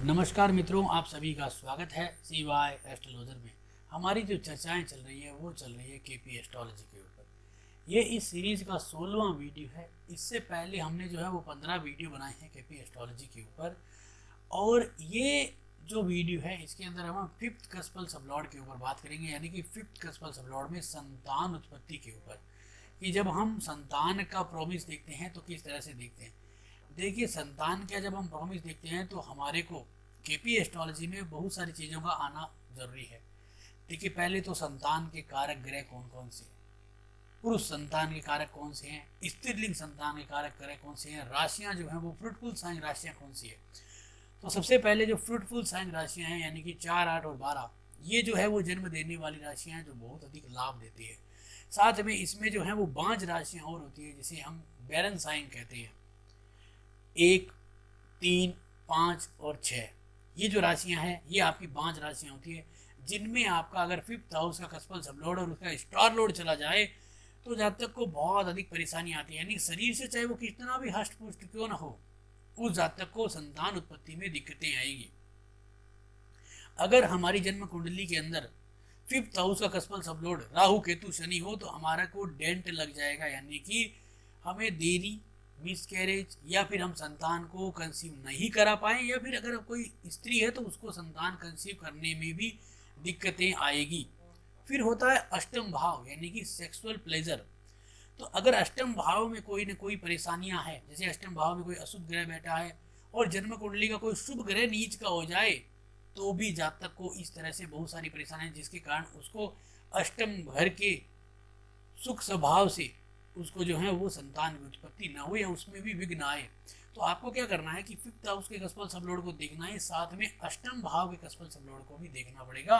नमस्कार मित्रों, आप सभी का स्वागत है CY एस्ट्रोलॉजर में। हमारी जो चर्चाएं चल रही है वो चल रही है केपी एस्ट्रोलॉजी के ऊपर। ये इस सीरीज का 16वां वीडियो है। इससे पहले हमने जो है वो 15 वीडियो बनाए हैं केपी एस्ट्रोलॉजी के ऊपर। और ये जो वीडियो है इसके अंदर हम फिफ्थ कस्पल सबलॉर्ड के ऊपर बात करेंगे, यानी कि फिफ्थ कस्पल सबलॉर्ड में संतान उत्पत्ति के ऊपर, कि जब हम संतान का प्रॉमिस देखते हैं तो किस तरह से देखते हैं। देखिए, संतान का जब हम प्रॉमिस देखते हैं तो हमारे को केपी एस्ट्रोलॉजी में बहुत सारी चीज़ों का आना जरूरी है। देखिए, पहले तो संतान के कारक ग्रह कौन कौन से हैं, पुरुष संतान के कारक कौन से हैं, स्त्रीलिंग संतान के कारक ग्रह कौन से हैं, राशियां जो हैं वो फ्रूटफुल साइन राशियां कौन सी है। तो सबसे पहले जो फ्रूटफुल साइन राशियां हैं, यानी कि 4, 8 और 12, ये जो है वो जन्म देने वाली राशियां हैं जो बहुत अधिक लाभ देती है। साथ में इसमें जो है वो 5 राशियां और होती है जिसे हम बैरन साइन कहते हैं। 1, 3, 5 और 6, ये जो राशियां हैं ये आपकी 5 राशियां होती है, जिनमें आपका अगर फिफ्थ हाउस का कस्पल सबलोड और उसका स्टार लोड चला जाए तो जातक को बहुत अधिक परेशानी आती है। यानी शरीर से चाहे वो कितना भी हष्ट पुष्ट क्यों ना हो, उस जातक को संतान उत्पत्ति में दिक्कतें आएगी। अगर हमारी जन्म कुंडली के अंदर फिफ्थ हाउस का कस्पल सबलोड राहु केतु शनि हो तो हमारा को डेंट लग जाएगा, यानी कि हमें देरी, मिसकैरेज, या फिर हम संतान को कंसीव नहीं करा पाए, या फिर अगर कोई स्त्री है तो उसको संतान कंसीव करने में भी दिक्कतें आएगी। फिर होता है अष्टम भाव, यानी कि सेक्सुअल प्लेजर। तो अगर अष्टम भाव में कोई न कोई परेशानियां है, जैसे अष्टम भाव में कोई अशुभ ग्रह बैठा है और जन्म कुंडली का कोई शुभ ग्रह नीच का हो जाए, तो भी जातक को इस तरह से बहुत सारी परेशानियां, जिसके कारण उसको अष्टम घर के सुख स्वभाव से उसको जो है वो संतान की उत्पत्ति ना हो या उसमें भी विघ्न आए। तो आपको क्या करना है कि फिफ्थ हाउस के कस्पल सबलोड को देखना है, साथ में अष्टम भाव के कस्पल सबलोड को भी देखना पड़ेगा,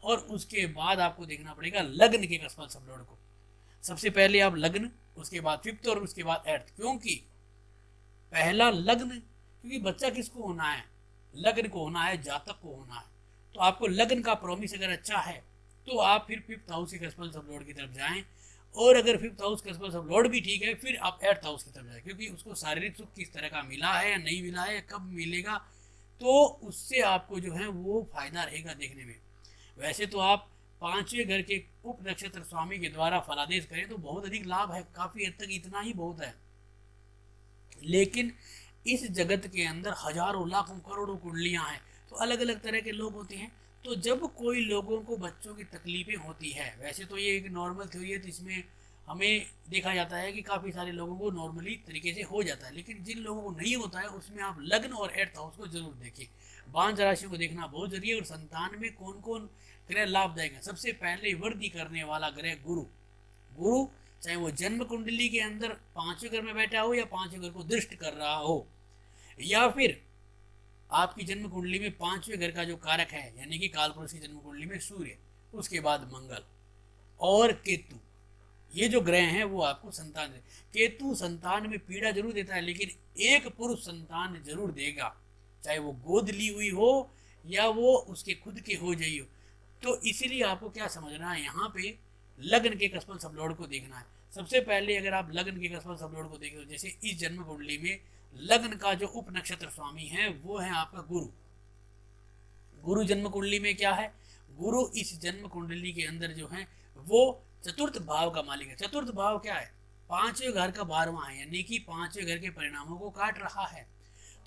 और उसके बाद आपको देखना पड़ेगा लग्न के कस्पल सबलोड को। सबसे पहले आप लग्न, उसके बाद फिफ्थ और उसके बाद एर्थ, क्योंकि पहला लग्न, क्योंकि बच्चा किसको होना है, लग्न को होना है, जातक को होना है। तो आपको लग्न का प्रॉमिस अगर अच्छा है तो आप फिर फिफ्थ हाउस के कस्पल सबलोड की तरफ जाएं, और अगर फिफ्थ हाउस कस्पल सबलोड भी ठीक है फिर आप एर्थ हाउस की तरफ जाएं, क्योंकि उसको शारीरिक सुख किस तरह का मिला है या नहीं मिला है, कब मिलेगा, तो उससे आपको जो है वो फायदा रहेगा देखने में। वैसे तो आप 5वें घर के उप नक्षत्र स्वामी के द्वारा फलादेश करें तो बहुत अधिक लाभ है, काफी हद तक इतना ही बहुत है। लेकिन इस जगत के अंदर हजारों लाखों करोड़ों कुंडलियां हैं, तो अलग अलग तरह के लोग होते हैं। तो जब कोई लोगों को बच्चों की तकलीफें होती है, वैसे तो ये एक नॉर्मल थ्योरी है, तो इसमें हमें देखा जाता है कि काफ़ी सारे लोगों को नॉर्मली तरीके से हो जाता है, लेकिन जिन लोगों को नहीं होता है उसमें आप लग्न और एर्थ हाउस को जरूर देखिए। 5 राशियों को देखना बहुत जरूरी है। और संतान में कौन कौन ग्रह लाभदायक है, सबसे पहले वृद्धि करने वाला ग्रह गुरु। गुरु चाहे वो जन्म कुंडली के अंदर 5वें घर में बैठा हो या 5वें घर को दृष्ट कर रहा हो, या फिर आपकी जन्म कुंडली में 5वें घर का जो कारक है, यानी कि कालपुरुष की जन्म कुंडली में सूर्य, उसके बाद मंगल और केतु, ये जो ग्रह हैं वो आपको संतान दे। केतु संतान में पीड़ा जरूर देता है, लेकिन एक पुरुष संतान जरूर देगा, चाहे वो गोद ली हुई हो या वो उसके खुद के हो जाई हो। तो इसीलिए आपको क्या समझना है, यहाँ पे लग्न के कस्पल सबलोड को देखना है। सबसे पहले अगर आप लग्न के कस्पल सबलोड को देखें, जैसे इस जन्म कुंडली में लग्न का जो उप नक्षत्र स्वामी है वो है आपका गुरु। गुरु जन्म कुंडली में क्या है, गुरु इस जन्म कुंडली के अंदर जो है वो चतुर्थ भाव का मालिक है। चतुर्थ भाव क्या है, 5वें घर का 12वां है, यानी कि 5वें घर के परिणामों को काट रहा है।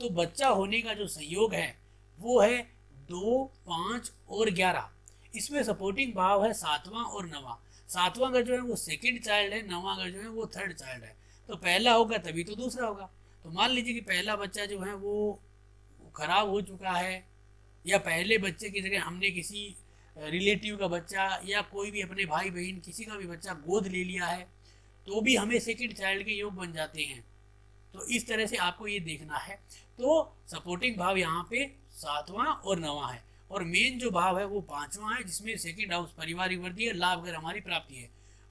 तो बच्चा होने का जो संयोग है वो है 2, 5 और 11। इसमें सपोर्टिंग भाव है 7वां और 9वां। 7वां घर जो है वो सेकंड चाइल्ड है, 9वां घर जो है वो थर्ड चाइल्ड है। तो पहला होगा तभी तो दूसरा होगा। तो मान लीजिए कि पहला बच्चा जो है वो खराब हो चुका है, या पहले बच्चे की जगह हमने किसी रिलेटिव का बच्चा या कोई भी अपने भाई बहन किसी का भी बच्चा गोद ले लिया है, तो भी हमें सेकंड चाइल्ड के योग बन जाते हैं। तो इस तरह से आपको ये देखना है। तो सपोर्टिंग भाव यहाँ पे 7वां और 9वां है, और मेन जो भाव है वो 5वां है, जिसमें सेकंड हाउस परिवार वृद्धि है, लाभ घर हमारी प्राप्ति है।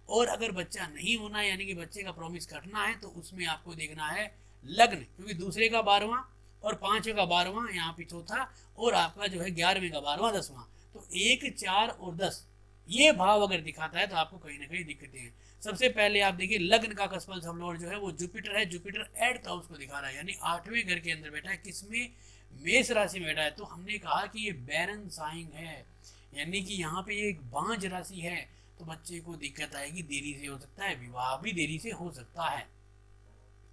और अगर बच्चा नहीं होना है, यानी कि बच्चे का प्रॉमिस कटना है, तो उसमें आपको देखना है लग्न, क्योंकि दूसरे का 12वां और 5वें का 12वां, यहाँ पे चौथा, और आपका जो है 11वें का 12वां, 10वां। तो 1, 4 और 10 ये भाव अगर दिखाता है तो आपको कहीं ना कहीं दिक्कतें हैं। सबसे पहले आप देखिए लग्न का कस्पल सबलोड जो है वो जुपिटर है। जुपिटर एट्थ हाउस को दिखा रहा है, यानी 8वें घर के अंदर बैठा है, किसमें, मेष राशि में बैठा है, तो हमने कहा कि ये बैरन साइन है, यानी कि यहाँ पे ये एक बांझ राशि है, तो बच्चे को दिक्कत आएगी, देरी से हो सकता है, विवाह भी देरी से हो सकता है।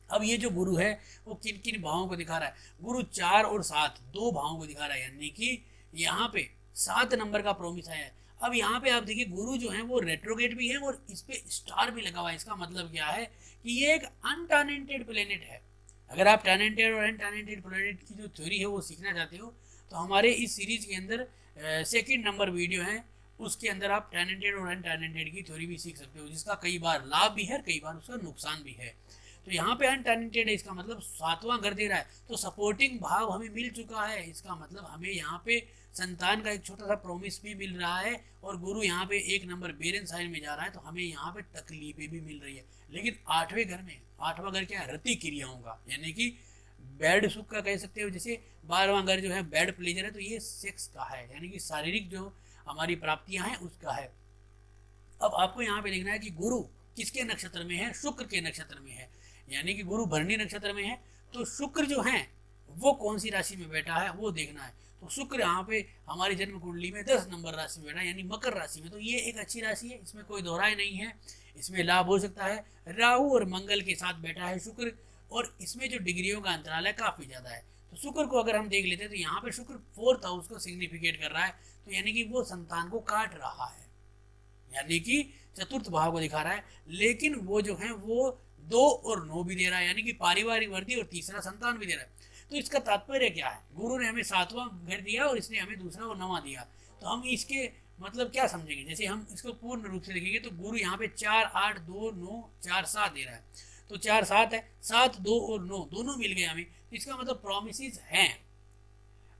अब ये जो गुरु है वो किन किन भावों को दिखा रहा है? गुरु 4 और 7 दो भावों को दिखा रहा है, यानी कि यहाँ पे 7 नंबर का प्रॉमिस आया है। अब यहाँ पे आप देखिए गुरु जो है वो रेट्रोगेट भी है और इस पे स्टार भी लगा हुआ है। इसका मतलब क्या है कि ये एक अनटैलेंटेड प्लेनेट है। अगर आप टैलेंटेड और अनटैलेंटेड प्लेनेट की जो थ्योरी है वो सीखना चाहते हो, तो हमारे इस सीरीज के अंदर सेकंड नंबर वीडियो है, उसके अंदर आप टैलेंटेड और अनटैलेंटेड की थ्योरी भी सीख सकते हो, जिसका कई बार लाभ भी है, कई बार उसका नुकसान भी है। तो यहाँ पे अनटैलेंटेड है, इसका मतलब 7वां घर दे रहा है, तो सपोर्टिंग भाव हमें मिल चुका है। इसका मतलब हमें यहाँ पे संतान का एक छोटा सा प्रॉमिस भी मिल रहा है, और गुरु यहाँ पे 1 नंबर बेरन साइन में जा रहा है, तो हमें यहाँ पे तकलीफें भी मिल रही है। लेकिन 8वें घर में, 8वां घर क्या है? रति क्रियाओं का, यानी कि बैड सुख का कह सकते हो। जैसे 12वां घर जो है बैड प्लेजर है, तो ये सेक्स का है, यानी कि शारीरिक जो हमारी प्राप्तियां हैं उसका है। अब आपको यहाँ पे देखना है कि गुरु किसके नक्षत्र में है? शुक्र के नक्षत्र में है, यानी कि गुरु भरणी नक्षत्र में है, तो शुक्र जो है वो कौन सी राशि में बैठा है वो देखना है। तो शुक्र यहाँ पे हमारी जन्म कुंडली में 10 नंबर राशि में बैठा है, यानी मकर राशि में, तो ये एक अच्छी राशि है, इसमें कोई दोहराई नहीं है, इसमें लाभ हो सकता है। राहु और मंगल के साथ बैठा है शुक्र, और इसमें जो डिग्रियों का अंतराल है काफी ज्यादा है। तो शुक्र को अगर हम देख लेते हैं तो यहाँ पे शुक्र 4th हाउस को सिग्निफिकेट कर रहा है, तो यानी कि वो संतान को काट रहा है, यानी कि चतुर्थ भाव को दिखा रहा है। लेकिन वो जो है वो 2 और 9 भी दे रहा है, यानी कि पारिवारिक वृद्धि और तीसरा संतान भी दे रहा है। तो इसका तात्पर्य क्या है? गुरु ने हमें 7वां घर दिया और इसने हमें दूसरा और 9वां दिया, तो हम इसके मतलब क्या समझेंगे? जैसे हम इसको पूर्ण रूप से देखेंगे तो गुरु यहाँ पे 4 8 2 9 4 7 दे रहा है, तो 4 7 है, 7 2 और 9 दोनों मिल गए हमें, तो इसका मतलब प्रोमिसेस हैं।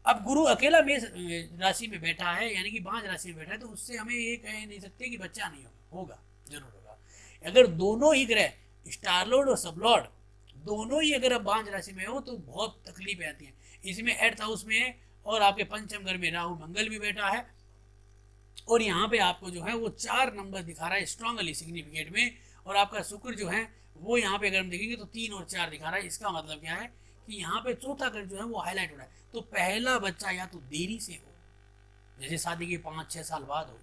अब गुरु अकेला मेष राशि में बैठा है, यानी कि बांझ राशि में बैठा है, तो उससे हमें ये कह नहीं सकते कि बच्चा नहीं होगा, होगा जरूर होगा। अगर दोनों ही ग्रह स्टारलॉर्ड और सबलॉर्ड दोनों ही अगर अब बांझ राशि में हो तो बहुत तकलीफें आती हैं। इसमें 8th हाउस में है और आपके पंचम घर में राहु मंगल भी बैठा है, और यहाँ पे आपको जो है वो 4 नंबर दिखा रहा है स्ट्रांगली सिग्निफिकेट में, और आपका शुक्र जो है वो यहाँ पे अगर हम देखेंगे तो 3 और 4 दिखा रहा है। इसका मतलब क्या है कि यहाँ पे चौथा घर जो है वो हाईलाइट हो रहा है। तो पहला बच्चा या तो देरी से हो, जैसे शादी के 5-6 साल बाद हो,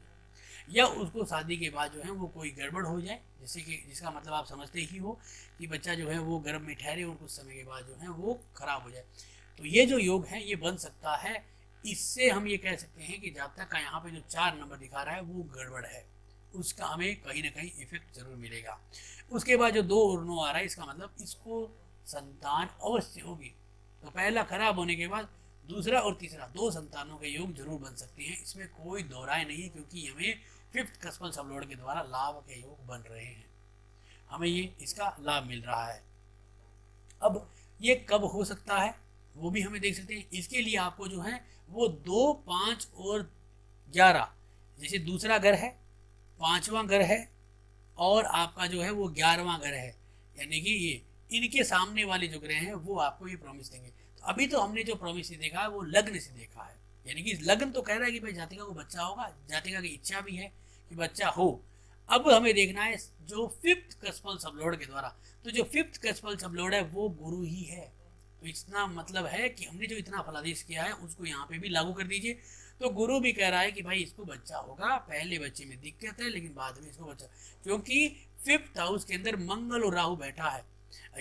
या उसको शादी के बाद जो है वो कोई गड़बड़ हो जाए, जैसे कि जिसका मतलब आप समझते ही हो कि बच्चा जो है वो गर्भ में ठहरे और कुछ समय के बाद जो है वो खराब हो जाए। तो ये जो योग है ये बन सकता है। इससे हम ये कह सकते हैं कि जातक का यहाँ पे जो 4 नंबर दिखा रहा है वो गड़बड़ है, उसका हमें कहीं ना कहीं इफेक्ट जरूर मिलेगा। उसके बाद जो 2 और 9 आ रहा है, इसका मतलब इसको संतान अवश्य होगी। तो पहला खराब होने के बाद दूसरा और तीसरा 2 संतानों के योग जरूर बन सकते हैं, इसमें कोई दोहराई नहीं है, क्योंकि हमें 5th कस्मल सबलॉर्ड के द्वारा लाभ के योग बन रहे हैं, हमें ये इसका लाभ मिल रहा है। अब ये कब हो सकता है वो भी हमें देख सकते हैं। इसके लिए आपको जो है वो 2 5 और 11, जैसे दूसरा घर है, 5वां घर है, और आपका जो है वो 11वां घर है, यानी कि ये इनके सामने वाले जो ग्रह हैं वो आपको ये प्रॉमिस देंगे। तो अभी तो हमने जो प्रॉमिस देखा है वो लग्न से देखा है, यानी कि लग्न तो कह रहा है कि भाई जातिका को बच्चा होगा, जातिका की इच्छा भी है कि बच्चा हो। अब हमें देखना है जो 5th कस्मल सबलॉर्ड के द्वारा, तो जो 5th कस्मल सबलॉर्ड है वो गुरु ही है। तो इतना मतलब है कि हमने जो इतना फलादेश किया है उसको यहाँ पे भी लागू कर दीजिए। तो गुरु भी कह रहा है कि भाई इसको बच्चा होगा, पहले बच्चे में दिक्कत है लेकिन बाद में इसको बच्चा, क्योंकि 5th हाउस के अंदर मंगल और राहु बैठा है,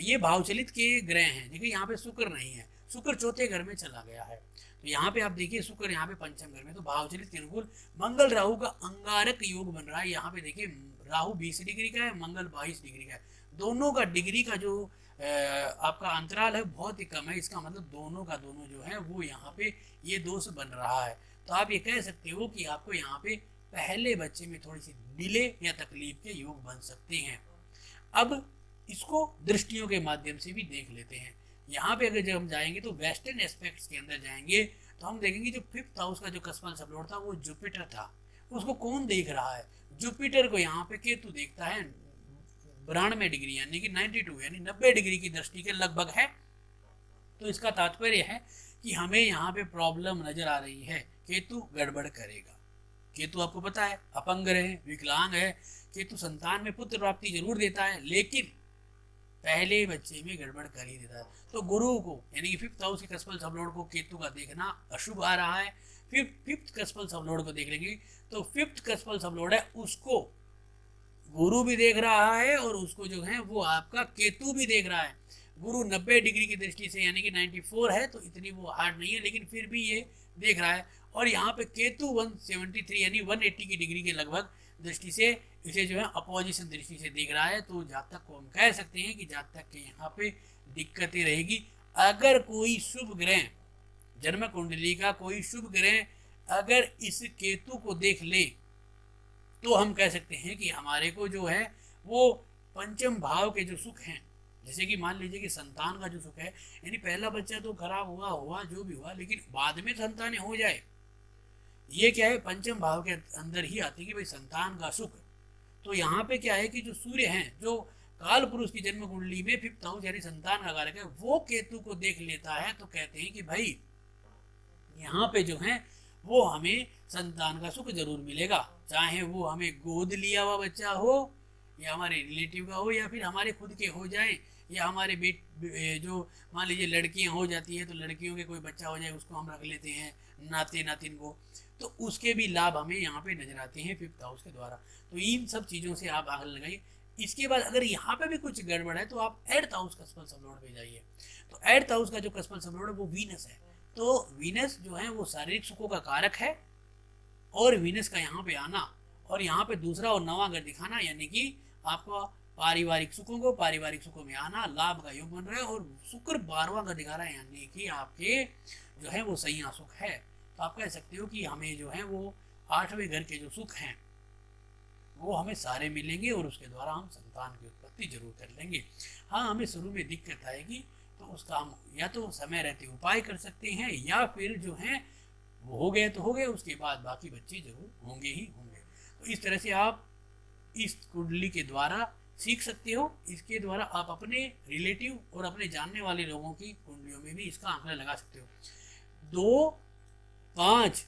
ये भावचलित के ग्रह हैं। देखिए यहाँ पे शुक्र नहीं है, शुक्र 4थे घर में चला गया है, तो यहाँ पे आप देखिए शुक्र यहाँ पे पंचम घर में, तो भावचलित के अनुकूल मंगल राहु का अंगारक योग बन रहा है। यहाँ पे देखिए राहु 20 डिग्री का है, मंगल 22 डिग्री का है, दोनों का डिग्री का जो आपका अंतराल है बहुत ही कम है। इसका मतलब दोनों का दोनों जो है वो यहाँ पे ये दोष बन रहा है। तो आप ये कह सकते हो कि आपको यहाँ पे पहले बच्चे में थोड़ी सी डिले या तकलीफ के योग बन सकते हैं। अब इसको दृष्टियों के माध्यम से भी देख लेते हैं। यहाँ पे अगर जब हम जाएंगे तो वेस्टर्न एस्पेक्ट्स के अंदर जाएंगे तो हम देखेंगे जो 5th हाउस का जो कस्मल सबलॉर्ड था वो जुपिटर था, उसको कौन देख रहा है? जुपिटर को यहाँ पे केतु देखता है 92 डिग्री, यानी कि 92 यानी 90 डिग्री की दृष्टि के लगभग है। तो इसका तात्पर्य है कि हमें यहाँ पे प्रॉब्लम नजर आ रही है, केतु गड़बड़ करेगा। केतु आपको पता है अपंग है, विकलांग है। केतु संतान में पुत्र प्राप्ति जरूर देता है, लेकिन पहले बच्चे में गड़बड़ कर ही देता है। तो गुरु को यानी कि 5th हाउस के कस्पल सबलॉर्ड को केतु का देखना अशुभ आ रहा है। फिफ्थ कस्पल सबलॉर्ड को देख लेंगे तो 5th कस्पल सबलॉर्ड है उसको गुरु भी देख रहा है और उसको जो है वो आपका केतु भी देख रहा है। गुरु 90 डिग्री की दृष्टि से यानी कि 94 है, तो इतनी वो हार्ड नहीं है, लेकिन फिर भी ये देख रहा है। और यहाँ पे केतु 173 यानी 180 की डिग्री के लगभग दृष्टि से इसे जो है अपोजिशन दृष्टि से देख रहा है। तो जातक को हम कह सकते हैं कि जातक के यहाँ पे दिक्कतें रहेगी। अगर कोई शुभ ग्रह जन्म कुंडली का कोई शुभ ग्रह अगर इस केतु को देख ले तो हम कह सकते हैं कि हमारे को जो है वो पंचम भाव के जो सुख हैं, जैसे कि मान लीजिए कि संतान का जो सुख है, यानी पहला बच्चा तो खराब हुआ जो भी हुआ, लेकिन बाद में संतान हो जाए, ये क्या है पंचम भाव के अंदर ही आती है कि भाई संतान का सुख। तो यहाँ पे क्या है कि जो सूर्य हैं जो काल पुरुष की जन्म कुंडली में 5th हाउस यानी संतान का कारक है, वो केतु को देख लेता है, तो कहते हैं कि भाई यहाँ पे जो है वो हमें संतान का सुख जरूर मिलेगा, चाहे वो हमें गोद लिया हुआ बच्चा हो या हमारे रिलेटिव का हो या फिर हमारे खुद के हो जाए, या हमारे जो मान लीजिए लड़कियां हो जाती है तो लड़कियों के कोई बच्चा हो जाए उसको हम रख लेते हैं नाते नातिन को, तो उसके भी लाभ हमें यहाँ पे नजर आते हैं 5th हाउस के द्वारा। तो इन सब चीज़ों से आप आगे लगाइए। इसके बाद अगर यहाँ पे भी कुछ गड़बड़ है तो आप 8th हाउस कस्पल सबलॉर्ड पे जाइए। तो 8th हाउस का जो कस्पल सबलॉर्ड है वो वीनस है। तो वीनस जो है वो शारीरिक सुखों का कारक है, और वीनस का यहाँ पे आना और यहाँ पे दूसरा और नवा घर दिखाना यानी कि आपका पारिवारिक सुखों में आना लाभ का योग बन रहा है। और शुक्र 12वां घर दिखा रहा है यानी कि आपके जो है वो सैया सुख है। तो आप कह सकते हो कि हमें जो है वो 8वें घर के जो सुख हैं वो हमें सारे मिलेंगे और उसके द्वारा हम संतान की उत्पत्ति जरूर कर लेंगे। हाँ, हमें शुरू में दिक्कत आएगी तो उसका हम या तो समय रहते उपाय कर सकते हैं, या फिर जो है वो हो गए तो हो गए, उसके बाद बाकी बच्चे जरूर होंगे ही होंगे। तो इस तरह से आप इस कुंडली के द्वारा सीख सकते हो। इसके द्वारा आप अपने रिलेटिव और अपने जानने वाले लोगों की कुंडलियों में भी इसका आंकड़ा लगा सकते हो। 2, 5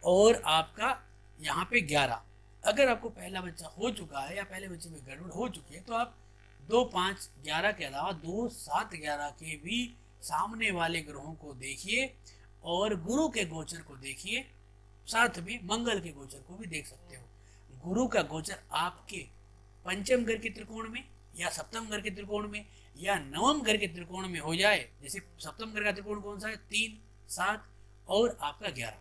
और आपका यहाँ पे 11, अगर आपको पहला बच्चा हो चुका है या पहले बच्चे में गड़बड़ हो चुकी है तो आप 2, 5, 11 के अलावा 2, 7, 11 के भी सामने वाले ग्रहों को देखिए और गुरु के गोचर को देखिए, साथ में मंगल के गोचर को भी देख सकते हो। गुरु का गोचर आपके पंचम घर के त्रिकोण में या सप्तम घर के त्रिकोण में या नवम घर के त्रिकोण में हो जाए, जैसे सप्तम घर का त्रिकोण कौन सा है 3, 7 और आपका 11।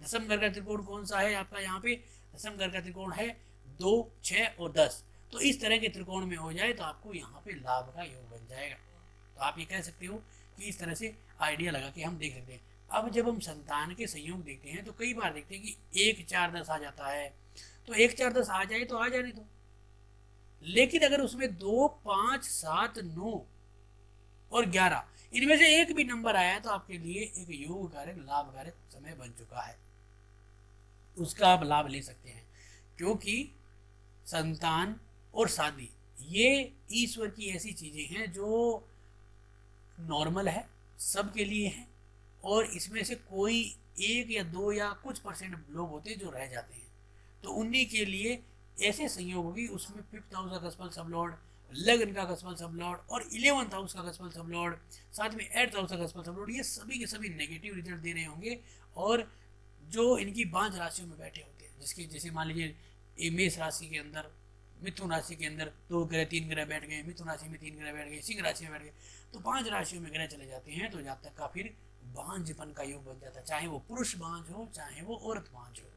दसम घर का त्रिकोण कौन सा है आपका, यहाँ पे दसम घर का त्रिकोण है 2, 6 और 10। तो इस तरह के त्रिकोण में हो जाए तो आपको यहाँ पे लाभ का योग बन जाएगा। तो आप ये कह सकते हो कि इस तरह से आइडिया लगा के हम देख सकते हैं। अब जब हम संतान के संयोग देखते हैं तो कई बार देखते हैं कि 1, 4, 10 आ जाता है, तो 1, 4, 10 आ जाए तो आ जाने दो, लेकिन अगर उसमें 2, 5, 7, 9 और 11 इनमें से एक भी नंबर आया तो आपके लिए एक योग कारक लाभ कारक समय बन चुका है, उसका आप लाभ ले सकते हैं। क्योंकि संतान और शादी ये ईश्वर की ऐसी चीजें हैं जो नॉर्मल है, सबके लिए है, और इसमें से कोई 1 या 2 या कुछ परसेंट लोग होते हैं जो रह जाते हैं। तो उन्हीं के लिए ऐसे संयोग होगी, उसमें 5th हाउस का कस्पल सबलॉर्ड, लग्न का कस्पल सबलॉर्ड और 11th हाउस का कस्पल सबलॉर्ड, साथ में 8th हाउस का कस्पल सबलॉर्ड, ये सभी के सभी नेगेटिव रिजल्ट दे रहे होंगे। और जो इनकी 5 राशियों में बैठे होते हैं, जिसके जैसे मान लीजिए मेष राशि के अंदर, मिथुन राशि के अंदर 2 ग्रह 3 ग्रह बैठ गए, मिथुन राशि में 3 ग्रह बैठ गए, सिंह राशि में बैठ गए, तो 5 राशियों में ग्रह चले जाते हैं। तो जातक का फिर बांझपन का योग बन जाता है, चाहे वो पुरुष बांझ हो चाहे वो औरत बांझ हो,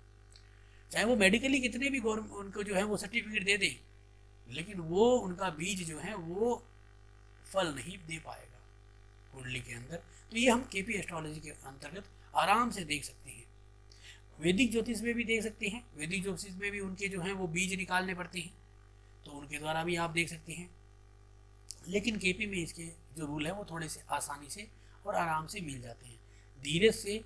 चाहे वो मेडिकली कितने भी गवर्नमेंट उनको जो है वो सर्टिफिकेट दे दे, लेकिन वो उनका बीज जो है वो फल नहीं दे पाएगा कुंडली के अंदर। तो ये हम केपी एस्ट्रोलॉजी के अंतर्गत आराम से देख सकते हैं। वैदिक ज्योतिष में भी देख सकते हैं, वैदिक ज्योतिष में भी उनके जो हैं वो बीज निकालने पड़ते हैं, तो उनके द्वारा भी आप देख सकते हैं। लेकिन केपी में इसके जो रूल है वो थोड़े से आसानी से और आराम से मिल जाते हैं। धीरज से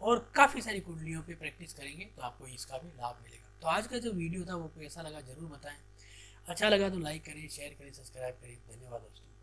और काफ़ी सारी कुंडलियों पे प्रैक्टिस करेंगे तो आपको इसका भी लाभ मिलेगा। तो आज का जो वीडियो था वो कैसा लगा जरूर बताएं। अच्छा लगा तो लाइक करें, शेयर करें, सब्सक्राइब करें। धन्यवाद दोस्तों।